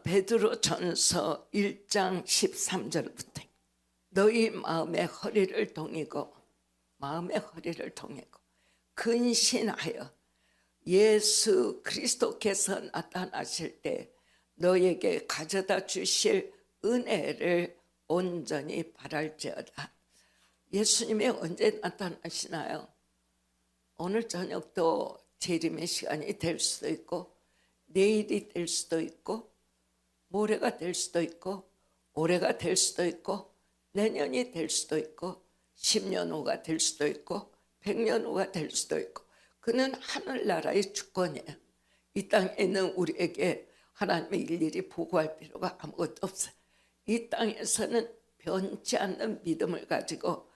베드로전서 1장 13절부터 너희 마음의 허리를 동이고 근신하여 예수 그리스도께서 나타나실 때 너에게 가져다 주실 은혜를 온전히 바랄지어다. 예수님이 언제 나타나시나요? 오늘 저녁도 재림의 시간이 될 수도 있고, 내일이 될 수도 있고, 모레가 될 수도 있고, 올해가 될 수도 있고, 내년이 될 수도 있고, 10년 후가 될 수도 있고, 100년 후가 될 수도 있고, 그는 하늘나라의 주권이에요. 이 땅에 있는 우리에게 하나님의 일일이 보고할 필요가 아무것도 없어요. 이 땅에서는 변치 않는 믿음을 가지고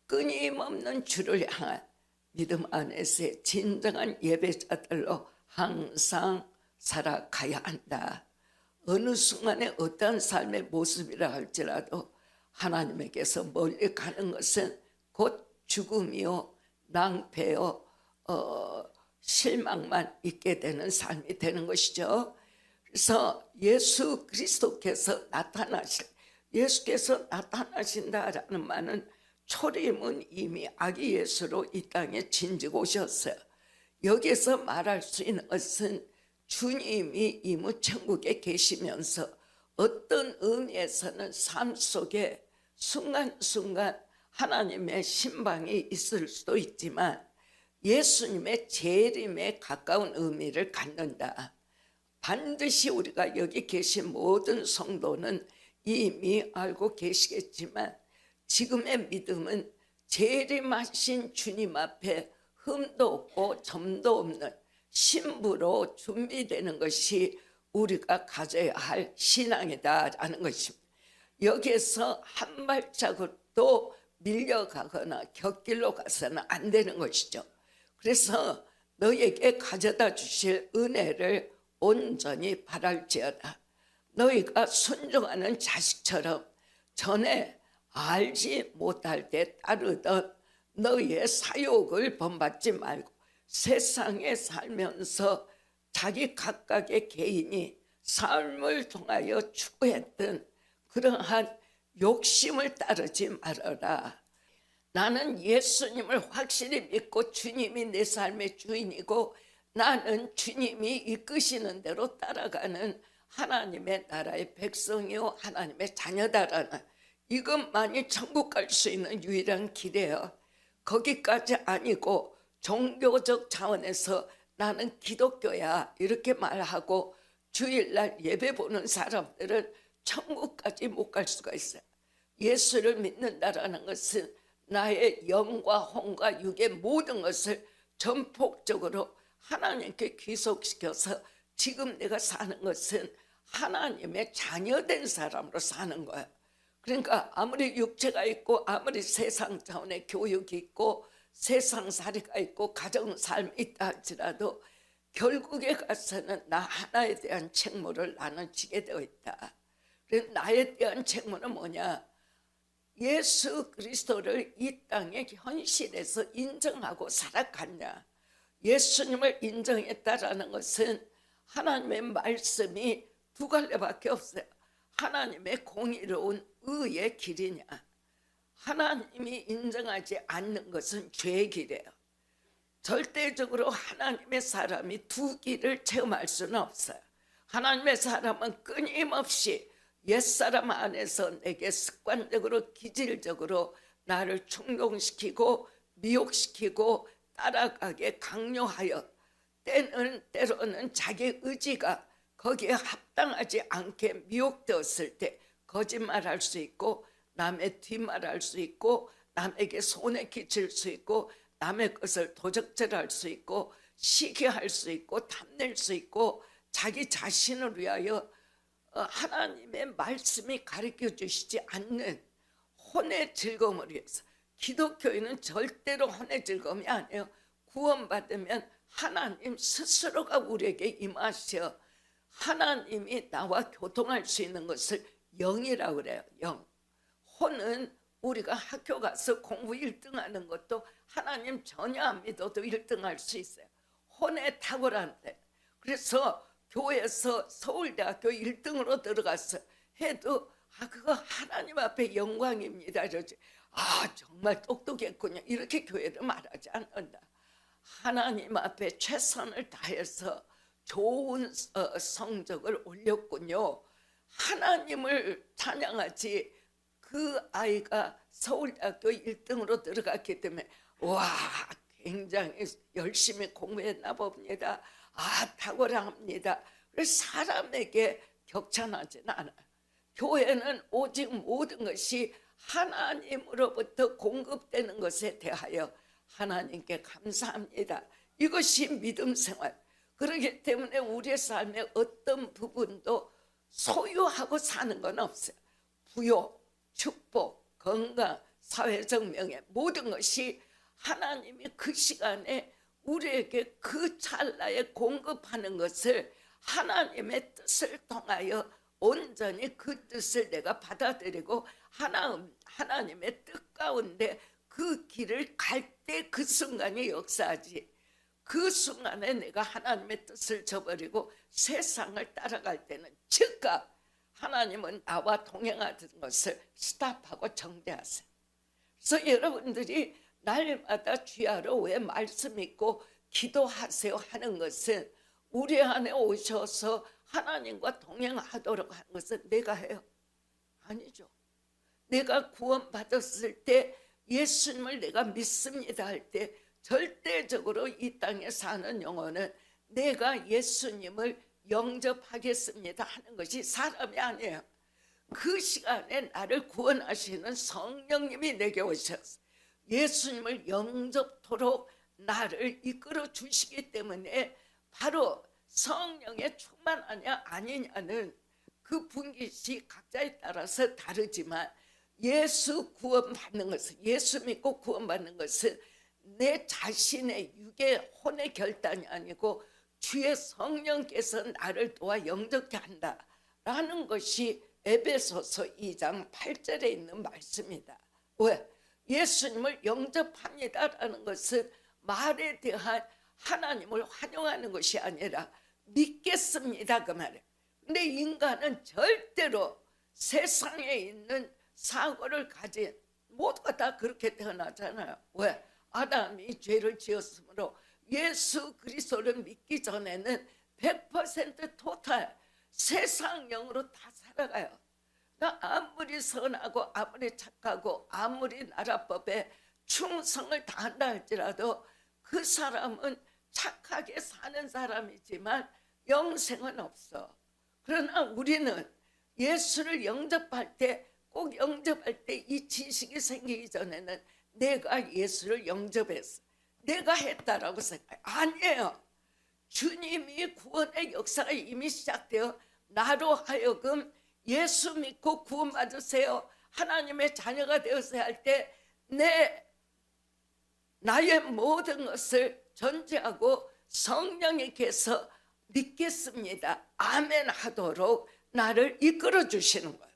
끊임없는 주를 향한 믿음 안에서의 진정한 예배자들로 항상 살아가야 한다. 어느 순간에 어떠한 삶의 모습이라 할지라도 하나님에게서 멀리 가는 것은 곧 죽음이요 낭패요 실망만 있게 되는 삶이 되는 것이죠. 그래서 예수께서 나타나신다라는 말은 초림은 이미 아기 예수로 이 땅에 진지고 오셨어요. 여기서 말할 수 있는 것은 주님이 이미 천국에 계시면서 어떤 의미에서는 삶 속에 순간순간 하나님의 신방이 있을 수도 있지만 예수님의 재림에 가까운 의미를 갖는다. 반드시 우리가 여기 계신 모든 성도는 이미 알고 계시겠지만 지금의 믿음은 재림하신 주님 앞에 흠도 없고 점도 없는 신부로 준비되는 것이 우리가 가져야 할 신앙이다라는 것입니다. 여기에서 한 발자국도 밀려가거나 곁길로 가서는 안 되는 것이죠. 그래서 너에게 가져다 주실 은혜를 온전히 바랄지어다. 너희가 순종하는 자식처럼 전에 알지 못할 때 따르던 너희의 사욕을 본받지 말고 세상에 살면서 자기 각각의 개인이 삶을 통하여 추구했던 그러한 욕심을 따르지 말아라. 나는 예수님을 확실히 믿고 주님이 내 삶의 주인이고 나는 주님이 이끄시는 대로 따라가는 하나님의 나라의 백성이요 하나님의 자녀다라는 이것만이 천국 갈 수 있는 유일한 길이에요. 거기까지 아니고 종교적 차원에서 나는 기독교야 이렇게 말하고 주일날 예배 보는 사람들은 천국까지 못 갈 수가 있어요. 예수를 믿는다라는 것은 나의 영과 혼과 육의 모든 것을 전폭적으로 하나님께 귀속시켜서 지금 내가 사는 것은 하나님의 자녀된 사람으로 사는 거야. 그러니까 아무리 육체가 있고 아무리 세상 차원의 교육이 있고 세상살이가 있고 가정삶이 있다 할지라도 결국에 가서는 나 하나에 대한 책무를 나는 지게 되어 있다. 그래서 나에 대한 책무는 뭐냐? 예수 그리스도를 이 땅의 현실에서 인정하고 살아갔냐? 예수님을 인정했다라는 것은 하나님의 말씀이 두 갈래밖에 없어요. 하나님의 공의로운 의의 길이냐, 하나님이 인정하지 않는 것은 죄의 길이에요. 절대적으로 하나님의 사람이 두 길을 체험할 수는 없어요. 하나님의 사람은 끊임없이 옛사람 안에서 내게 습관적으로 기질적으로 나를 충동시키고 미혹시키고 따라가게 강요하여 때로는 자기 의지가 거기에 합당하지 않게 미혹되었을 때 거짓말할 수 있고 남의 뒷말할 수 있고 남에게 손해 끼칠 수 있고 남의 것을 도적질할 수 있고 시기할 수 있고 탐낼 수 있고 자기 자신을 위하여 하나님의 말씀이 가르쳐 주시지 않는 혼의 즐거움을 위해서 기독교인은 절대로 혼의 즐거움이 아니에요. 구원받으면 하나님 스스로가 우리에게 임하셔 하나님이 나와 교통할 수 있는 것을 영이라고 그래요. 영. 혼은 우리가 학교 가서 공부 1등 하는 것도 하나님 전혀 안 믿어도 1등 할 수 있어요. 혼에 탁월한데. 그래서 교회에서 서울대학교 1등으로 들어갔어 해도 그거 하나님 앞에 영광입니다. 이러지. 정말 똑똑했군요. 이렇게 교회를 말하지 않는다. 하나님 앞에 최선을 다해서 좋은 성적을 올렸군요. 하나님을 찬양하지. 그 아이가 서울대학교 1등으로 들어갔기 때문에 굉장히 열심히 공부했나 봅니다. 탁월합니다. 사람에게 격찬하지는 않아요. 교회는 오직 모든 것이 하나님으로부터 공급되는 것에 대하여 하나님께 감사합니다. 이것이 믿음 생활. 그렇기 때문에 우리의 삶의 어떤 부분도 소유하고 사는 건 없어요. 부요, 축복, 건강, 사회적 명예, 모든 것이 하나님이 그 시간에 우리에게 그 찰나에 공급하는 것을 하나님의 뜻을 통하여 온전히 그 뜻을 내가 받아들이고 하나님의 뜻 가운데 그 길을 갈 때 그 순간이 역사하지. 그 순간에 내가 하나님의 뜻을 저버리고 세상을 따라갈 때는 즉각 하나님은 나와 동행하던 것을 스탑하고 정죄하세요. 그래서 여러분들이 날마다 주야로 왜 말씀 읽고 기도하세요 하는 것은 우리 안에 오셔서 하나님과 동행하도록 하는 것은 내가 해요? 아니죠. 내가 구원받았을 때 예수님을 내가 믿습니다 할 때 절대적으로 이 땅에 사는 영혼은 내가 예수님을 영접하겠습니다 하는 것이 사람이 아니에요. 그 시간에 나를 구원하시는 성령님이 내게 오셔서 예수님을 영접토록 나를 이끌어 주시기 때문에 바로 성령의 충만하냐 아니냐는 그 분깃이 각자에 따라서 다르지만 예수 구원받는 것은, 예수 믿고 구원받는 것은 내 자신의 육의 혼의 결단이 아니고 주의 성령께서 나를 도와 영접케 한다라는 것이 에베소서 2장 8절에 있는 말씀이다. 왜? 예수님을 영접합니다라는 것은 말에 대한 하나님을 환영하는 것이 아니라 믿겠습니다 그 말이에요. 근데 인간은 절대로 세상에 있는 사고를 가진 모두가 다 그렇게 태어나잖아요. 왜? 아담이 죄를 지었으므로 예수 그리스도를 믿기 전에는 100% 토탈 세상형으로 다 살아가요. 그러니까 아무리 선하고 아무리 착하고 아무리 나라법에 충성을 다한다 할지라도 그 사람은 착하게 사는 사람이지만 영생은 없어. 그러나 우리는 예수를 영접할 때 꼭 영접할 때 이 지식이 생기기 전에는 내가 예수를 영접했어, 내가 했다라고 생각해. 아니에요. 주님이 구원의 역사가 이미 시작되어 나로 하여금 예수 믿고 구원받으세요, 하나님의 자녀가 되었어야 할 때 나의 모든 것을 전제하고 성령님께서 믿겠습니다, 아멘 하도록 나를 이끌어 주시는 거예요.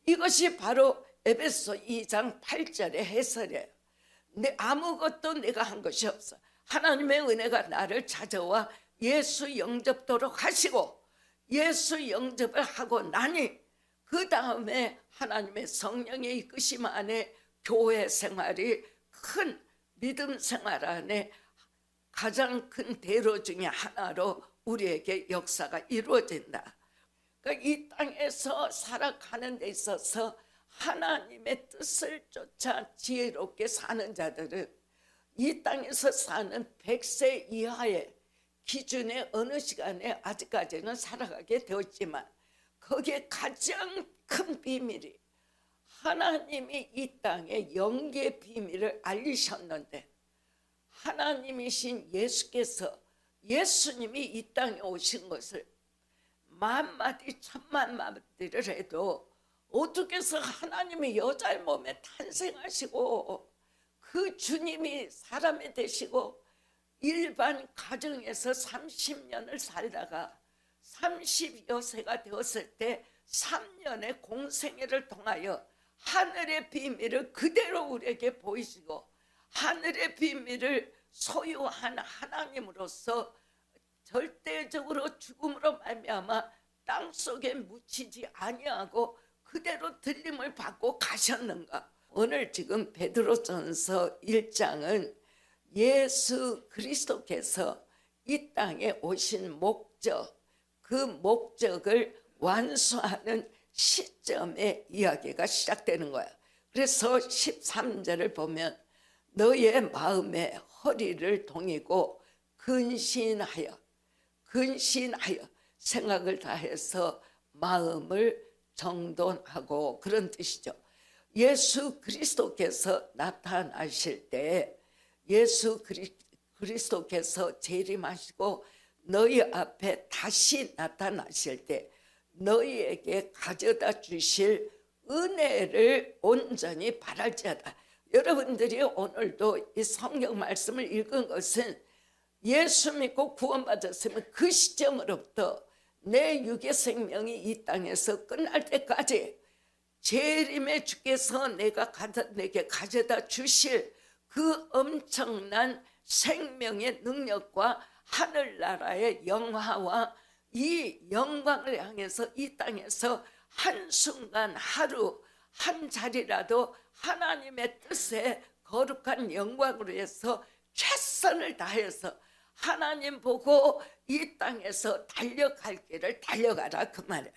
이것이 바로 에베소 2장 8절의 해설이에요. 아무것도 내가 한 것이 없어. 하나님의 은혜가 나를 찾아와 예수 영접도록 하시고 예수 영접을 하고 나니 그 다음에 하나님의 성령의 이끄심 안에 교회 생활이 큰 믿음 생활 안에 가장 큰 대로 중에 하나로 우리에게 역사가 이루어진다. 그러니까 이 땅에서 살아가는 데 있어서 하나님의 뜻을 쫓아 지혜롭게 사는 자들은 이 땅에서 사는 100세 이하의 기준의 어느 시간에 아직까지는 살아가게 되었지만 거기에 가장 큰 비밀이 하나님이 이 땅에 영계의 비밀을 알리셨는데 하나님이신 예수께서 예수님이 이 땅에 오신 것을 만마디 천만마디를 해도 어떻게 해서 하나님이 여자의 몸에 탄생하시고 그 주님이 사람이 되시고 일반 가정에서 30년을 살다가 30여 세가 되었을 때 3년의 공생애를 통하여 하늘의 비밀을 그대로 우리에게 보이시고 하늘의 비밀을 소유한 하나님으로서 절대적으로 죽음으로 말미암아 땅 속에 묻히지 아니하고 그대로 들림을 받고 가셨는가? 오늘 지금 베드로전서 1장은 예수 그리스도께서 이 땅에 오신 목적, 그 목적을 완수하는 시점의 이야기가 시작되는 거야. 그래서 13절을 보면 너의 마음에 허리를 동이고 근신하여 생각을 다해서 마음을 정돈하고, 그런 뜻이죠. 예수 그리스도께서 나타나실 때, 예수 그리스도께서 재림하시고 너희 앞에 다시 나타나실 때 너희에게 가져다 주실 은혜를 온전히 바랄지어다. 여러분들이 오늘도 이 성경 말씀을 읽은 것은 예수 믿고 구원받았으면 그 시점으로부터 내 육의 생명이 이 땅에서 끝날 때까지 재림의 주께서 내게 가져다 주실 그 엄청난 생명의 능력과 하늘나라의 영화와 이 영광을 향해서 이 땅에서 한순간 하루 한 자리라도 하나님의 뜻에 거룩한 영광으로 해서 최선을 다해서 하나님 보고 이 땅에서 달려갈 길을 달려가라, 그 말이야.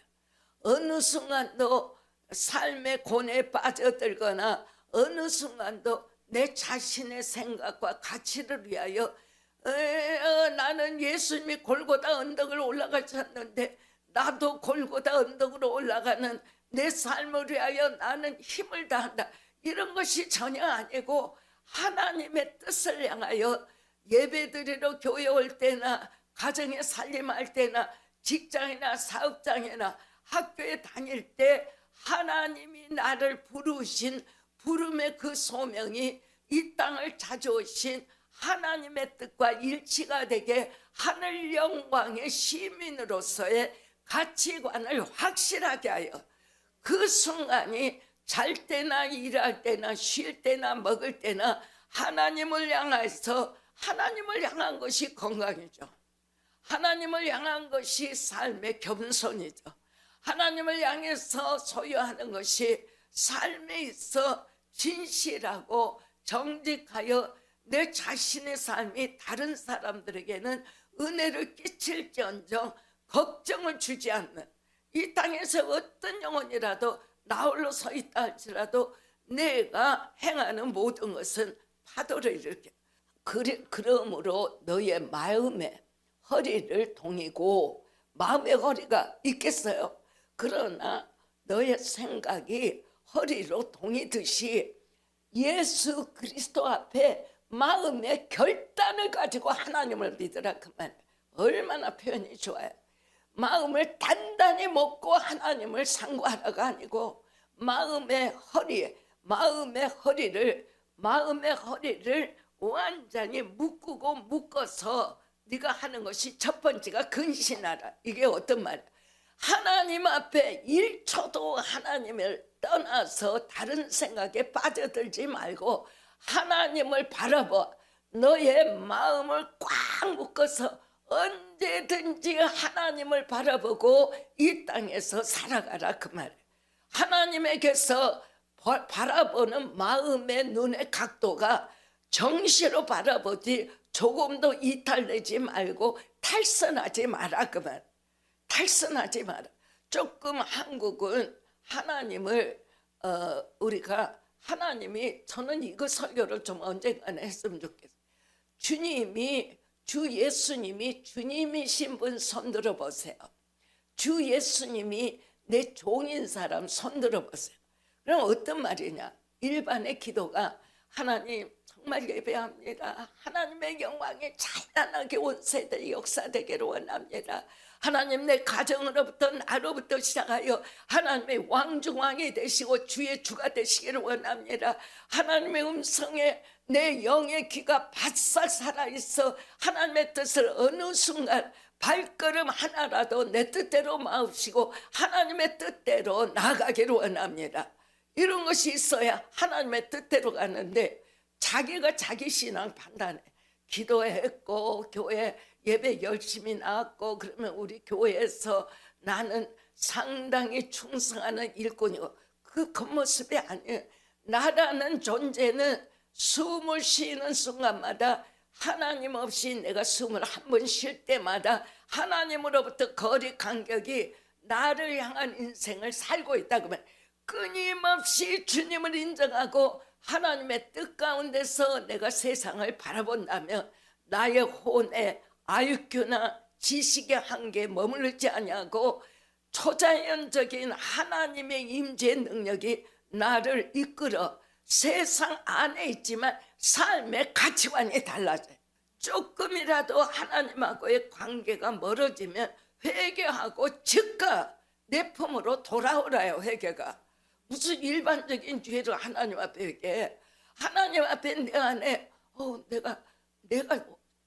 어느 순간도 삶의 고뇌에 빠져들거나 어느 순간도 내 자신의 생각과 가치를 위하여 나는 예수님이 골고다 언덕을 올라가셨는데 나도 골고다 언덕으로 올라가는 내 삶을 위하여 나는 힘을 다한다, 이런 것이 전혀 아니고 하나님의 뜻을 향하여 예배드리러 교회 올 때나 가정에 살림할 때나 직장이나 사업장이나 학교에 다닐 때 하나님이 나를 부르신 부름의 그 소명이 이 땅을 찾아오신 하나님의 뜻과 일치가 되게 하늘 영광의 시민으로서의 가치관을 확실하게 하여 그 순간이 잘 때나 일할 때나 쉴 때나 먹을 때나 하나님을 향해서, 하나님을 향한 것이 건강이죠. 하나님을 향한 것이 삶의 겸손이죠. 하나님을 향해서 소유하는 것이 삶에 있어 진실하고 정직하여 내 자신의 삶이 다른 사람들에게는 은혜를 끼칠지언정 걱정을 주지 않는, 이 땅에서 어떤 영혼이라도 나 홀로 서 있다 할지라도 내가 행하는 모든 것은 파도를 일으켜. 그러므로 너의 마음에 허리를 동이고, 마음의 허리가 있겠어요? 그러나 너의 생각이 허리로 동이듯이 예수 그리스도 앞에 마음의 결단을 가지고 하나님을 믿으라, 그 말. 얼마나 표현이 좋아요. 마음을 단단히 먹고 하나님을 상고하라가 아니고 마음의 허리를 완전히 묶어서 네가 하는 것이 첫 번째가 근신하라. 이게 어떤 말이야? 하나님 앞에 1초도 하나님을 떠나서 다른 생각에 빠져들지 말고 하나님을 바라봐. 너의 마음을 꽉 묶어서 언제든지 하나님을 바라보고 이 땅에서 살아가라, 그 말이에요. 하나님에게서 바라보는 마음의 눈의 각도가 정시로 바라보지 조금도 이탈되지 말고 탈선하지 마라, 그 말. 탈선하지 마라. 조금 한국은 하나님을 우리가 하나님이, 저는 이거 설교를 좀 언젠가 했으면 좋겠어요. 주 예수님이 주님이신 분 손들어 보세요. 주 예수님이 내 종인 사람 손들어 보세요. 그럼 어떤 말이냐? 일반의 기도가 하나님 정말 예배합니다. 하나님의 영광이 찬란하게 온 세대 역사되기를 원합니다. 하나님 내 가정으로부터 나로부터 시작하여 하나님의 왕중왕이 되시고 주의 주가 되시기를 원합니다. 하나님의 음성에 내 영의 귀가 바싹 살아있어 하나님의 뜻을 어느 순간 발걸음 하나라도 내 뜻대로 마옵시고 하나님의 뜻대로 나아가기를 원합니다. 이런 것이 있어야 하나님의 뜻대로 가는데 자기가 자기 신앙 판단해. 기도했고 교회 예배 열심히 나왔고 그러면 우리 교회에서 나는 상당히 충성하는 일꾼이고, 그 겉모습이 아니에요. 나라는 존재는 숨을 쉬는 순간마다 하나님 없이 내가 숨을 한 번 쉴 때마다 하나님으로부터 거리 간격이 나를 향한 인생을 살고 있다. 그러면 끊임없이 주님을 인정하고 하나님의 뜻 가운데서 내가 세상을 바라본다면 나의 혼에 IQ나 지식의 한계에 머무르지 아니하고 초자연적인 하나님의 임재의 능력이 나를 이끌어 세상 안에 있지만 삶의 가치관이 달라져요. 조금이라도 하나님하고의 관계가 멀어지면 회개하고 즉각 내 품으로 돌아오라요. 회개가 무슨 일반적인 죄를 하나님 앞에 회개해. 하나님 앞에 내 안에 내가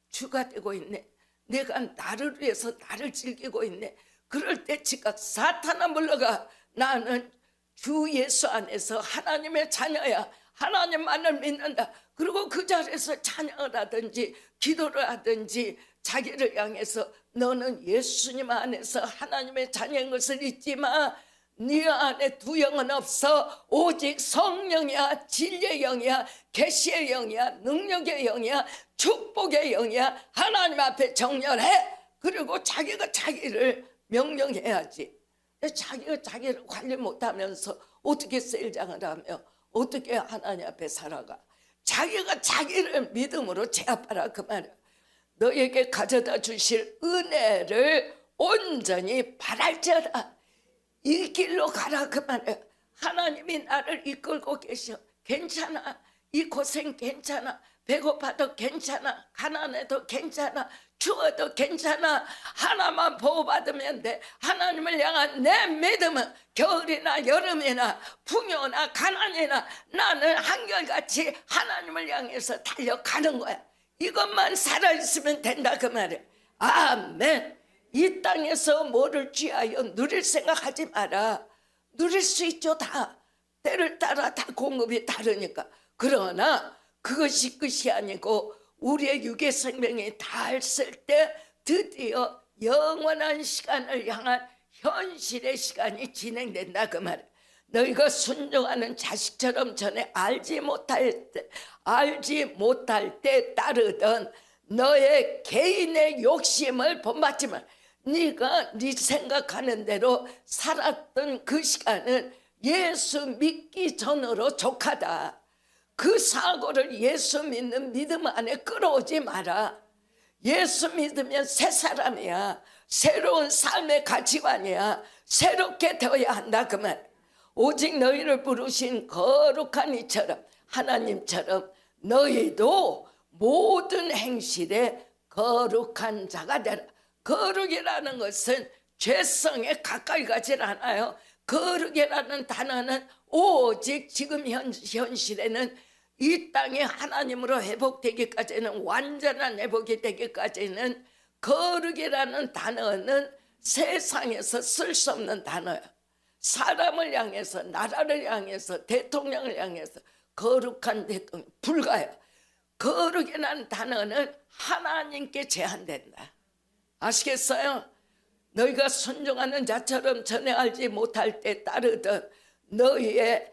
주가 되고 있네, 내가 나를 위해서 나를 즐기고 있네. 그럴 때 즉각 사탄아 물러가. 나는 주 예수 안에서 하나님의 자녀야, 하나님만을 믿는다. 그리고 그 자리에서 찬양을 하든지 기도를 하든지 자기를 향해서 너는 예수님 안에서 하나님의 자녀인 것을 잊지 마. 네 안에 두 영은 없어. 오직 성령이야, 진리의 영이야, 계시의 영이야, 능력의 영이야, 축복의 영이야. 하나님 앞에 정렬해. 그리고 자기가 자기를 명령해야지. 자기가 자기를 관리 못하면서 어떻게 세일장을 하며 어떻게 하나님 앞에 살아가. 자기가 자기를 믿음으로 제압하라 그 말이야. 너에게 가져다 주실 은혜를 온전히 바랄지어다. 이 길로 가라 그 말이야. 하나님이 나를 이끌고 계셔. 괜찮아, 이 고생 괜찮아, 배고파도 괜찮아, 가난해도 괜찮아, 추워도 괜찮아. 하나만 보호받으면 돼. 하나님을 향한 내 믿음은 겨울이나 여름이나 풍요나 가난이나 나는 한결같이 하나님을 향해서 달려가는 거야. 이것만 살아있으면 된다 그 말이야. 아멘. 이 땅에서 뭐를 취하여 누릴 생각하지 마라. 누릴 수 있죠. 다 때를 따라 다 공급이 다르니까. 그러나 그것이 끝이 아니고 우리의 육의 생명이 닿았을 때 드디어 영원한 시간을 향한 현실의 시간이 진행된다 그 말이야. 너희가 순종하는 자식처럼 전에 알지 못할 때 따르던 너의 개인의 욕심을 본받지 마. 네가 네 생각하는 대로 살았던 그 시간은 예수 믿기 전으로 족하다. 그 사고를 예수 믿는 믿음 안에 끌어오지 마라. 예수 믿으면 새 사람이야. 새로운 삶의 가치관이야. 새롭게 되어야 한다 그 말. 오직 너희를 부르신 거룩한 이처럼 하나님처럼 너희도 모든 행실에 거룩한 자가 되라. 거룩이라는 것은 죄성에 가까이 가질 않아요. 거룩이라는 단어는 오직 지금 현실에는 이 땅이 하나님으로 회복되기까지는, 완전한 회복이 되기까지는 거룩이라는 단어는 세상에서 쓸 수 없는 단어야. 사람을 향해서, 나라를 향해서, 대통령을 향해서 거룩한 대통령 불가야. 거룩이라는 단어는 하나님께 제한된다. 아시겠어요? 너희가 순종하는 자처럼 전에 알지 못할 때 따르던 너희의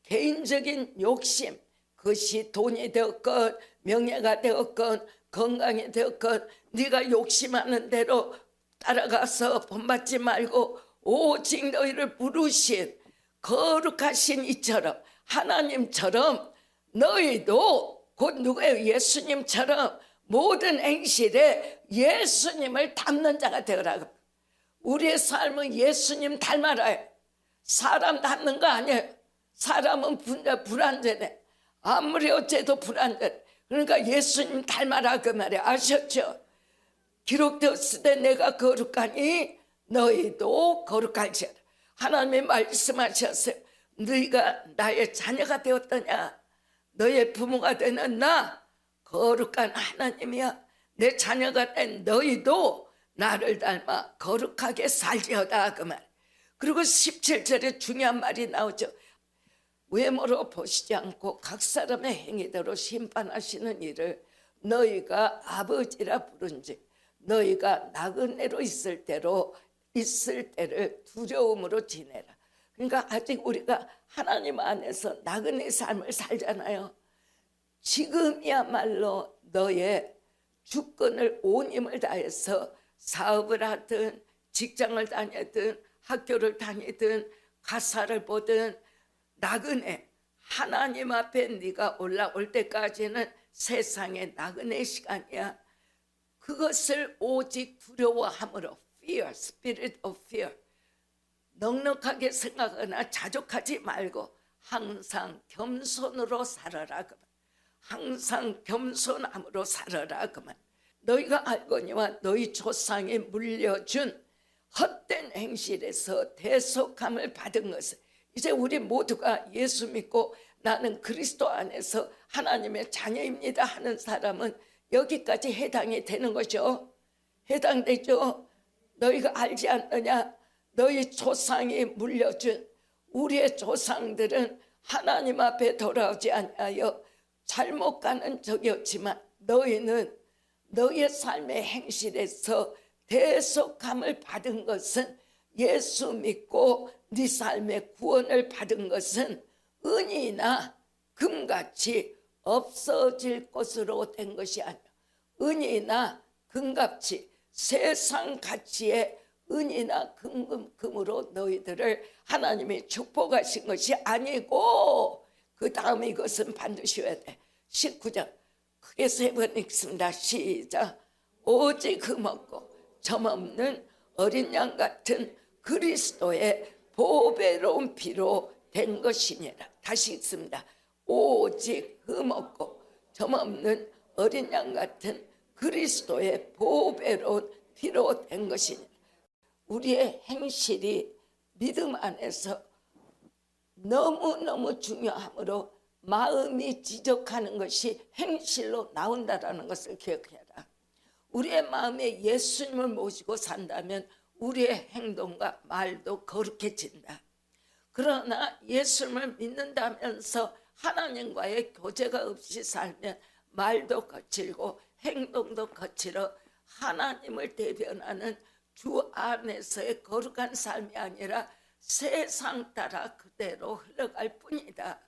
개인적인 욕심, 그것이 돈이 되었건 명예가 되었건 건강이 되었건 네가 욕심하는 대로 따라가서 본받지 말고 오직 너희를 부르신 거룩하신 이처럼 하나님처럼 너희도 곧 누구예요? 예수님처럼 모든 행실에 예수님을 닮는 자가 되어라. 우리의 삶은 예수님 닮아라요. 사람 닮는 거 아니에요. 사람은 불완전해. 아무리 어째도 불완전해. 그러니까 예수님 닮아라 그 말이에요. 아셨죠? 기록되었을 때 내가 거룩하니 너희도 거룩할지어다. 하나님이 말씀하셨어요. 너희가 나의 자녀가 되었더냐. 너의 부모가 되는 나 거룩한 하나님이야. 내 자녀가 된 너희도 나를 닮아 거룩하게 살지어다 그 말. 그리고 17절에 중요한 말이 나오죠. 외모로 보시지 않고 각 사람의 행위대로 심판하시는 이를 너희가 아버지라 부른즉 너희가 나그네로 있을 때를 두려움으로 지내라. 그러니까 아직 우리가 하나님 안에서 나그네 삶을 살잖아요. 지금이야말로 너의 주권을 온 힘을 다해서 사업을 하든 직장을 다니든 학교를 다니든 가사를 보든 나그네, 하나님 앞에 네가 올라올 때까지는 세상의 나그네 시간이야. 그것을 오직 두려워함으로, fear, spirit of fear, 넉넉하게 생각하거나 자족하지 말고 항상 겸손으로 살아라. 그만. 항상 겸손함으로 살아라. 그만. 너희가 알거니와 너희 조상이 물려준 헛된 행실에서 대속함을 받은 것을, 이제 우리 모두가 예수 믿고 나는 그리스도 안에서 하나님의 자녀입니다 하는 사람은 여기까지 해당이 되는 거죠. 해당되죠. 너희가 알지 않느냐? 너희 조상이 물려준, 우리의 조상들은 하나님 앞에 돌아오지 아니하여 잘못 가는 적이 없지만 너희는 너희의 삶의 행실에서 대속함을 받은 것은, 예수 믿고 네 삶의 구원을 받은 것은 은이나 금같이 없어질 것으로 된 것이 아니라, 은이나 금같이 세상 가치의 은이나 금으로 너희들을 하나님이 축복하신 것이 아니고, 그 다음에 이것은 반드시 해야 돼. 19장 크게 3번 읽습니다. 시작. 오직 흠없고 점없는 어린 양 같은 그리스도의 보배로운 피로 된 것이니라. 다시 읽습니다. 오직 흠없고 점없는 어린 양 같은 그리스도의 보배로운 피로 된 것이니라. 우리의 행실이 믿음 안에서 너무너무 중요하므로 마음이 지적하는 것이 행실로 나온다는 것을 기억해라. 우리의 마음에 예수님을 모시고 산다면 우리의 행동과 말도 거룩해진다. 그러나 예수님을 믿는다면서 하나님과의 교제가 없이 살면 말도 거칠고 행동도 거칠어 하나님을 대변하는 주 안에서의 거룩한 삶이 아니라 세상 따라 그대로 흘러갈 뿐이다.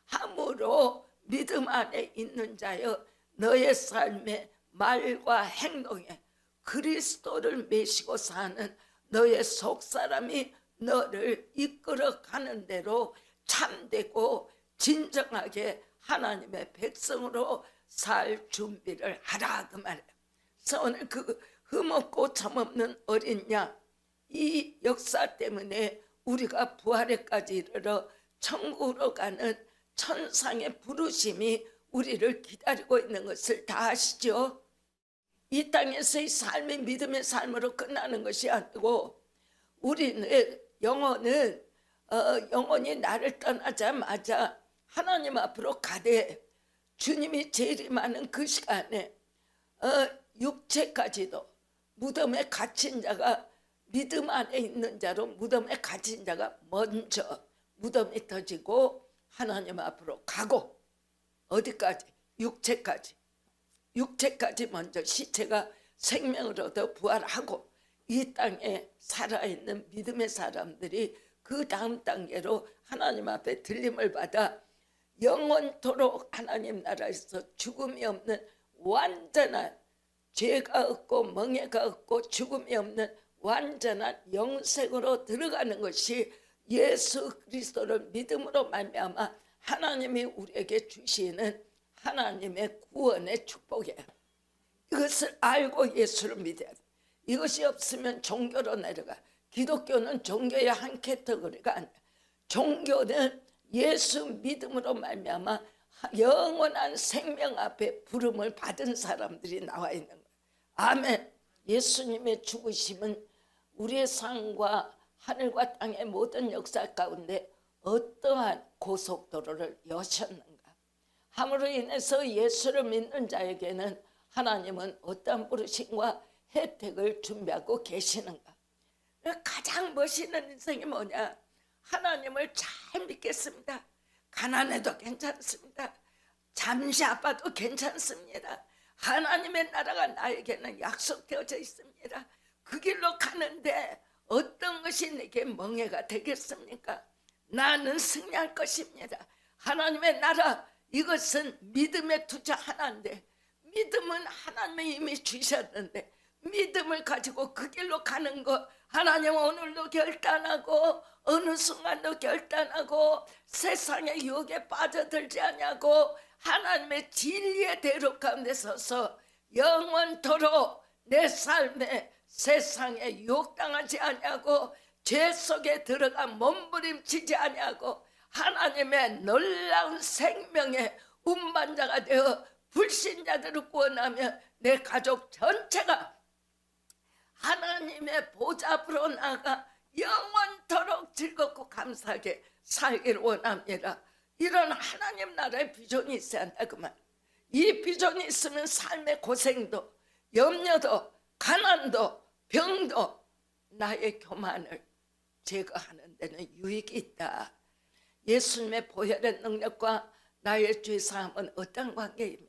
함으로 믿음 안에 있는 자여, 너의 삶의 말과 행동에 그리스도를 메시고 사는 너의 속사람이 너를 이끌어가는 대로 참되고 진정하게 하나님의 백성으로 살 준비를 하라, 그 말이에요. 그래서 오늘 그 흠없고 점없는 어린 양, 이 역사 때문에 우리가 부활에까지 이르러 천국으로 가는 천상의 부르심이 우리를 기다리고 있는 것을 다 아시죠? 이 땅에서의 삶이 믿음의 삶으로 끝나는 것이 아니고, 우리는 영혼이 나를 떠나자마자 하나님 앞으로 가되, 주님이 재림하는 그 시간에 육체까지도 무덤에 갇힌 자가, 믿음 안에 있는 자로 무덤에 갇힌 자가 먼저 무덤이 터지고 하나님 앞으로 가고, 어디까지? 육체까지 먼저 시체가 생명을 얻어 부활하고, 이 땅에 살아있는 믿음의 사람들이 그 다음 단계로 하나님 앞에 들림을 받아 영원토록 하나님 나라에서 죽음이 없는 완전한, 죄가 없고 멍해가 없고 죽음이 없는 완전한 영생으로 들어가는 것이 예수 그리스도를 믿음으로 말미암아 하나님이 우리에게 주시는 하나님의 구원의 축복이에요. 이것을 알고 예수를 믿어야 돼. 이것이 없으면 종교로 내려가. 기독교는 종교의 한 캐터고리가 아니야. 종교는 예수 믿음으로 말미암아 영원한 생명 앞에 부름을 받은 사람들이 나와 있는 거예요. 아멘. 예수님의 죽으심은 우리의 삶과 하늘과 땅의 모든 역사 가운데 어떠한 고속도로를 여셨는가. 함으로 인해서 예수를 믿는 자에게는 하나님은 어떠한 부르심과 혜택을 준비하고 계시는가. 가장 멋있는 인생이 뭐냐? 하나님을 잘 믿겠습니다. 가난해도 괜찮습니다. 잠시 아파도 괜찮습니다. 하나님의 나라가 나에게는 약속되어져 있습니다. 그 길로 가는데 어떤 것이 내게 멍해가 되겠습니까? 나는 승리할 것입니다. 하나님의 나라, 이것은 믿음의 투자 하나인데, 믿음은 하나님이 이미 주셨는데 믿음을 가지고 그 길로 가는 것, 하나님 오늘도 결단하고 어느 순간도 결단하고 세상의 유혹에 빠져들지 않냐고 하나님의 진리의 대로 가운데 서서 영원토록 내 삶에 세상에 유혹당하지 않냐고 죄 속에 들어가 몸부림치지 않냐고 하나님의 놀라운 생명의 운반자가 되어 불신자들을 구원하며 내 가족 전체가 하나님의 보좌 앞으로 나가 영원토록 즐겁고 감사하게 살기를 원합니다. 이런 하나님 나라의 비전이 있어야 한다 그 말. 이 비전이 있으면 삶의 고생도 염려도 가난도 병도 나의 교만을 제거하는 데는 유익이 있다. 예수님의 보혈의 능력과 나의 죄사함은 어떤 관계이며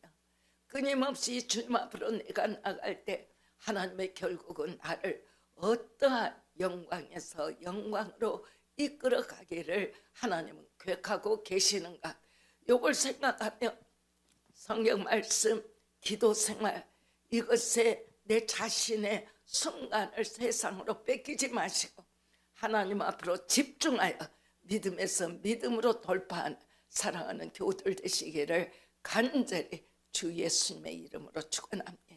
끊임없이 주님 앞으로 내가 나갈 때 하나님의 결국은 나를 어떠한 영광에서 영광으로 이끌어 가기를 하나님은 계획하고 계시는가. 이걸 생각하며 성경 말씀, 기도 생활, 이것에 내 자신의 순간을 세상으로 뺏기지 마시고 하나님 앞으로 집중하여 믿음에서 믿음으로 돌파하는 사랑하는 교우들 되시기를 간절히 주 예수님의 이름으로 축원합니다.